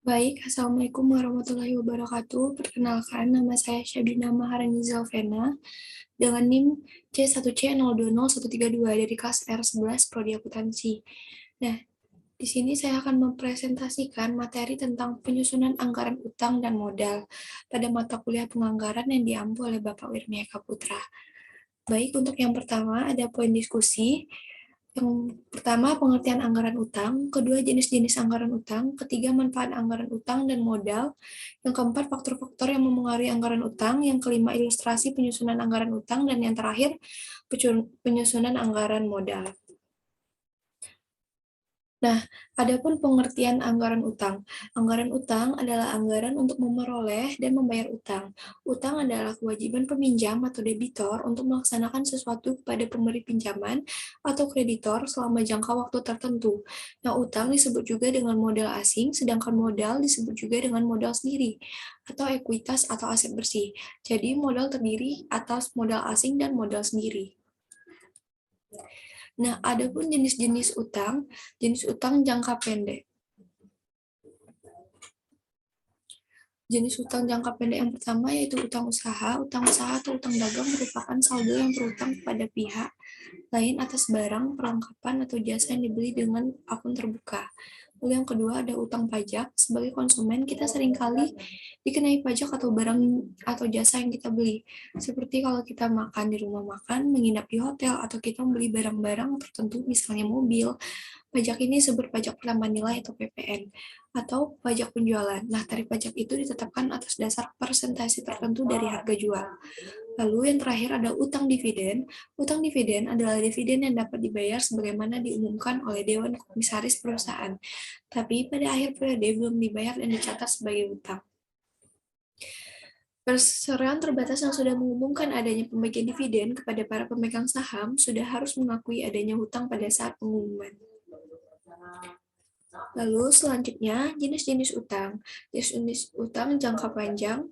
Baik, Assalamualaikum warahmatullahi wabarakatuh. Perkenalkan, nama saya Syabina Maharani Zalvena dengan NIM C1C020132 dari kelas R11 Prodi Akuntansi. Nah, di sini saya akan mempresentasikan materi tentang penyusunan anggaran utang dan modal pada mata kuliah penganggaran yang diambil oleh Bapak Wirniaka Putra. Baik, untuk yang pertama ada poin diskusi. Yang pertama, pengertian anggaran utang. Kedua, jenis-jenis anggaran utang. Ketiga, manfaat anggaran utang dan modal. Yang keempat, faktor-faktor yang memengaruhi anggaran utang. Yang kelima, ilustrasi penyusunan anggaran utang. Dan yang terakhir, penyusunan anggaran modal. Nah, adapun pengertian anggaran utang. Anggaran utang adalah anggaran untuk memperoleh dan membayar utang. Utang adalah kewajiban peminjam atau debitor untuk melaksanakan sesuatu kepada pemberi pinjaman atau kreditor selama jangka waktu tertentu. Nah, utang disebut juga dengan modal asing, sedangkan modal disebut juga dengan modal sendiri atau ekuitas atau aset bersih. Jadi, modal terdiri atas modal asing dan modal sendiri. Nah, adapun jenis-jenis utang, jenis utang jangka pendek. Jenis utang jangka pendek yang pertama yaitu utang usaha. Utang usaha atau utang dagang merupakan saldo yang berutang kepada pihak lain atas barang, perlengkapan, atau jasa yang dibeli dengan akun terbuka. Lalu yang kedua ada utang pajak. Sebagai konsumen, kita seringkali dikenai pajak atau barang atau jasa yang kita beli. Seperti kalau kita makan di rumah makan, menginap di hotel, atau kita membeli barang-barang tertentu, misalnya mobil. Pajak ini disebut pajak penambahan nilai atau PPN, atau pajak penjualan. Nah, tarif pajak itu ditetapkan atas dasar persentase tertentu dari harga jual. Lalu yang terakhir ada utang dividen. Utang dividen adalah dividen yang dapat dibayar sebagaimana diumumkan oleh Dewan Komisaris Perusahaan, tapi pada akhir periode belum dibayar dan dicatat sebagai utang. Perseroan terbatas yang sudah mengumumkan adanya pembagian dividen kepada para pemegang saham sudah harus mengakui adanya hutang pada saat pengumuman. Lalu selanjutnya jenis-jenis utang. Jenis-jenis utang jangka panjang.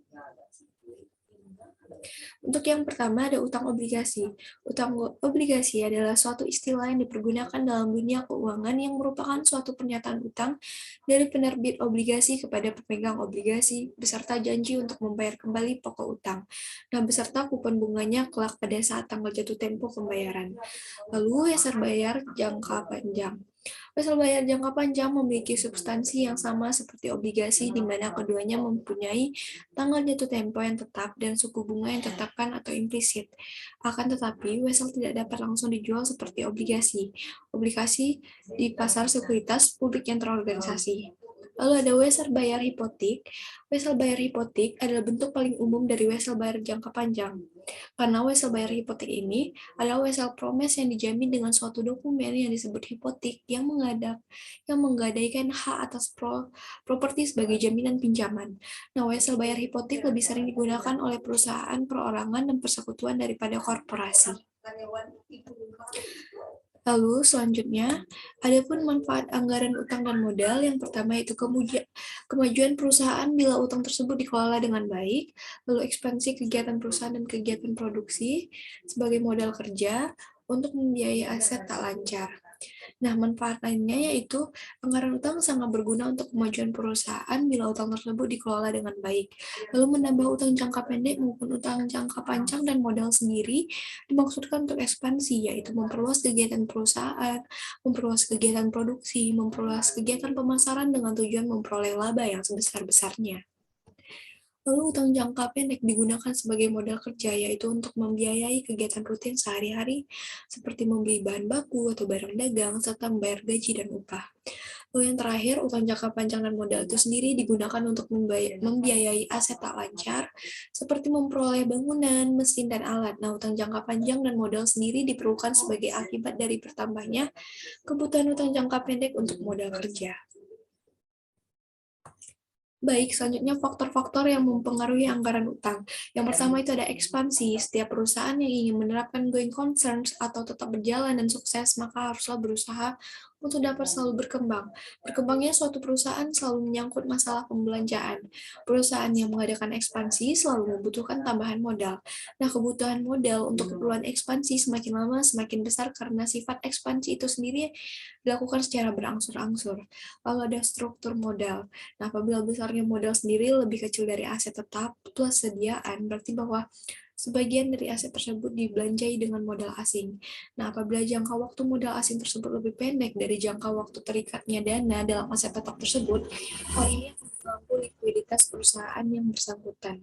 Untuk yang pertama ada utang obligasi. Utang obligasi adalah suatu istilah yang dipergunakan dalam dunia keuangan yang merupakan suatu pernyataan utang dari penerbit obligasi kepada pemegang obligasi beserta janji untuk membayar kembali pokok utang. Nah, beserta kupon bunganya kelak pada saat tanggal jatuh tempo pembayaran. Lalu dasar bayar jangka panjang. Pasal bayar jangka panjang memiliki substansi yang sama seperti obligasi, di mana keduanya mempunyai tanggal jatuh tempo yang tetap dan suku bunga yang ditetapkan atau implisit. Akan tetapi, wesel tidak dapat langsung dijual seperti obligasi. Obligasi di pasar sekuritas publik yang terorganisasi. Lalu ada wesel bayar hipotek. Wesel bayar hipotek adalah bentuk paling umum dari wesel bayar jangka panjang. Karena wesel bayar hipotek ini adalah wesel promise yang dijamin dengan suatu dokumen yang disebut hipotek yang menggadaikan hak atas properti sebagai jaminan pinjaman. Nah, wesel bayar hipotek lebih sering digunakan oleh perusahaan, perorangan, dan persekutuan daripada korporasi. Lalu selanjutnya, adapun manfaat anggaran utang dan modal, yang pertama yaitu kemajuan perusahaan bila utang tersebut dikelola dengan baik, lalu ekspansi kegiatan perusahaan dan kegiatan produksi sebagai modal kerja untuk membiayai aset tak lancar. Nah, manfaat lainnya yaitu anggaran utang sangat berguna untuk kemajuan perusahaan bila utang tersebut dikelola dengan baik. Lalu menambah utang jangka pendek maupun utang jangka panjang dan modal sendiri dimaksudkan untuk ekspansi, yaitu memperluas kegiatan perusahaan, memperluas kegiatan produksi, memperluas kegiatan pemasaran dengan tujuan memperoleh laba yang sebesar-besarnya. Lalu utang jangka pendek digunakan sebagai modal kerja, yaitu untuk membiayai kegiatan rutin sehari-hari, seperti membeli bahan baku atau barang dagang, serta membayar gaji dan upah. Lalu yang terakhir, utang jangka panjang dan modal itu sendiri digunakan untuk membiayai aset tak lancar, seperti memperoleh bangunan, mesin, dan alat. Nah, utang jangka panjang dan modal sendiri diperlukan sebagai akibat dari bertambahnya kebutuhan utang jangka pendek untuk modal kerja. Baik, selanjutnya faktor-faktor yang mempengaruhi anggaran utang. Yang pertama itu ada ekspansi. Setiap perusahaan yang ingin menerapkan going concerns atau tetap berjalan dan sukses, maka haruslah berusaha untuk dapat selalu berkembang. Berkembangnya suatu perusahaan selalu menyangkut masalah pembelanjaan. Perusahaan yang mengadakan ekspansi selalu membutuhkan tambahan modal. Nah, kebutuhan modal untuk keperluan ekspansi semakin lama semakin besar karena sifat ekspansi itu sendiri dilakukan secara berangsur-angsur. Lalu ada struktur modal. Nah, apabila besarnya modal sendiri lebih kecil dari aset tetap plus sediaan, berarti bahwa sebagian dari aset tersebut dibelanjai dengan modal asing. Nah, apabila jangka waktu modal asing tersebut lebih pendek dari jangka waktu terikatnya dana dalam aset tetap tersebut, hal ini akan mengganggu likuiditas perusahaan yang bersangkutan.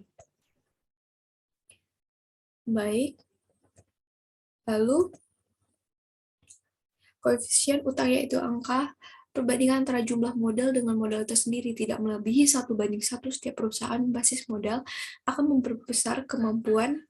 Baik, lalu koefisien utang yaitu angka perbandingan antara jumlah modal dengan modal itu sendiri tidak melebihi 1:1 setiap perusahaan basis modal akan memperbesar kemampuan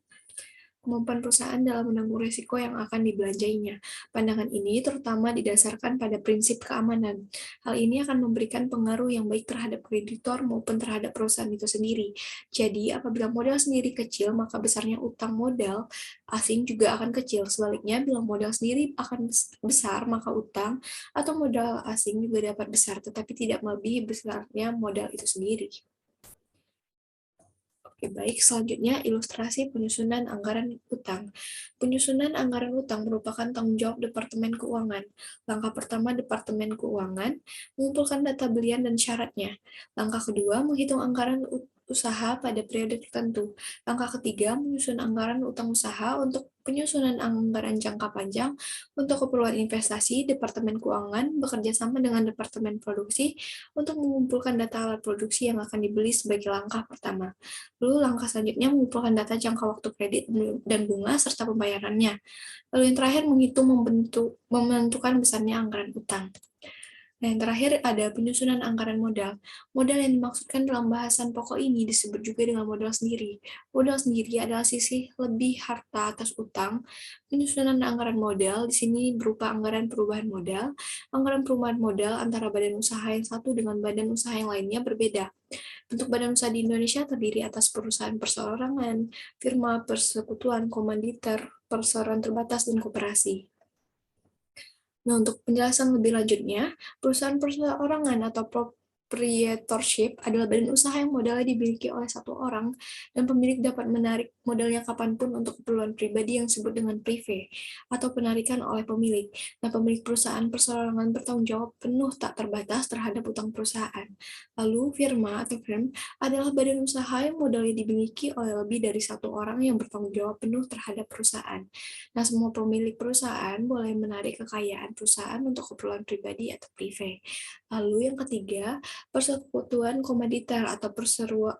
perusahaan dalam menanggung risiko yang akan dibelanjainya. Pandangan ini terutama didasarkan pada prinsip keamanan. Hal ini akan memberikan pengaruh yang baik terhadap kreditor maupun terhadap perusahaan itu sendiri. Jadi, apabila modal sendiri kecil, maka besarnya utang modal asing juga akan kecil. Sebaliknya, bila modal sendiri akan besar, maka utang atau modal asing juga dapat besar, tetapi tidak melebihi besarnya modal itu sendiri. Oke, baik. Selanjutnya, ilustrasi penyusunan anggaran utang. Penyusunan anggaran utang merupakan tanggung jawab Departemen Keuangan. Langkah pertama, Departemen Keuangan mengumpulkan data belian dan syaratnya. Langkah kedua, menghitung anggaran usaha pada periode tertentu. Langkah ketiga, menyusun anggaran utang usaha untuk penyusunan anggaran jangka panjang untuk keperluan investasi. Departemen Keuangan bekerja sama dengan Departemen Produksi untuk mengumpulkan data alat produksi yang akan dibeli sebagai langkah pertama. Lalu langkah selanjutnya mengumpulkan data jangka waktu kredit dan bunga serta pembayarannya. Lalu yang terakhir menghitung menentukan besarnya anggaran utang. Nah, yang terakhir ada penyusunan anggaran modal. Modal yang dimaksudkan dalam bahasan pokok ini disebut juga dengan modal sendiri. Modal sendiri adalah sisi lebih harta atas utang. Penyusunan anggaran modal di sini berupa anggaran perubahan modal. Anggaran perubahan modal antara badan usaha yang satu dengan badan usaha yang lainnya berbeda. Bentuk badan usaha di Indonesia terdiri atas perusahaan perseorangan, firma, persekutuan, komanditer, perseroan terbatas, dan koperasi. Nah, untuk penjelasan lebih lanjutnya, perusahaan perseorangan atau proprietorship adalah badan usaha yang modalnya dimiliki oleh satu orang dan pemilik dapat menarik modalnya kapanpun untuk keperluan pribadi yang disebut dengan prive atau penarikan oleh pemilik. Nah, pemilik perusahaan perseorangan bertanggung jawab penuh tak terbatas terhadap utang perusahaan. Lalu, firma atau firm adalah badan usaha yang modalnya dimiliki oleh lebih dari satu orang yang bertanggung jawab penuh terhadap perusahaan. Nah, semua pemilik perusahaan boleh menarik kekayaan perusahaan untuk keperluan pribadi atau prive. Lalu yang ketiga, persekutuan komanditer atau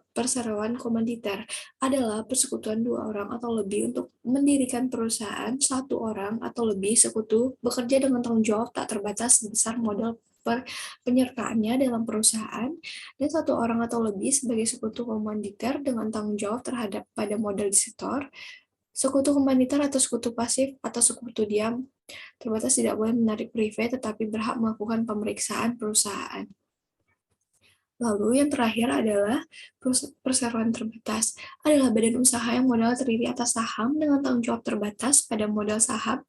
perseroan komanditer adalah persekutuan dua orang atau lebih untuk mendirikan perusahaan. Satu orang atau lebih sekutu bekerja dengan tanggung jawab tak terbatas sebesar modal penyertaannya dalam perusahaan, dan satu orang atau lebih sebagai sekutu komanditer dengan tanggung jawab terhadap pada modal disetor. Sekutu komanditer atau sekutu pasif atau sekutu diam terbatas tidak boleh menarik prive tetapi berhak melakukan pemeriksaan perusahaan. Lalu yang terakhir adalah perseroan terbatas. Adalah badan usaha yang modal terdiri atas saham dengan tanggung jawab terbatas pada modal saham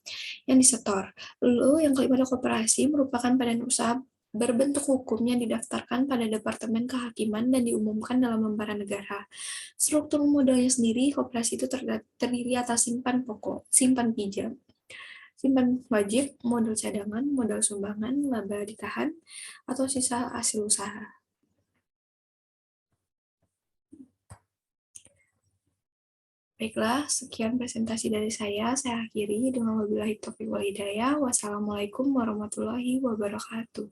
yang disetor. Lalu yang kelima adalah koperasi, merupakan badan usaha berbentuk hukum yang didaftarkan pada Departemen Kehakiman dan diumumkan dalam lembaran negara. Struktur modalnya sendiri, koperasi itu terdiri atas simpan pokok, simpan pinjam, simpan wajib, modal cadangan, modal sumbangan, laba ditahan, atau sisa hasil usaha. Baiklah, sekian presentasi dari saya. Saya akhiri dengan wabillahi taufiq wal hidayah. Wassalamualaikum warahmatullahi wabarakatuh.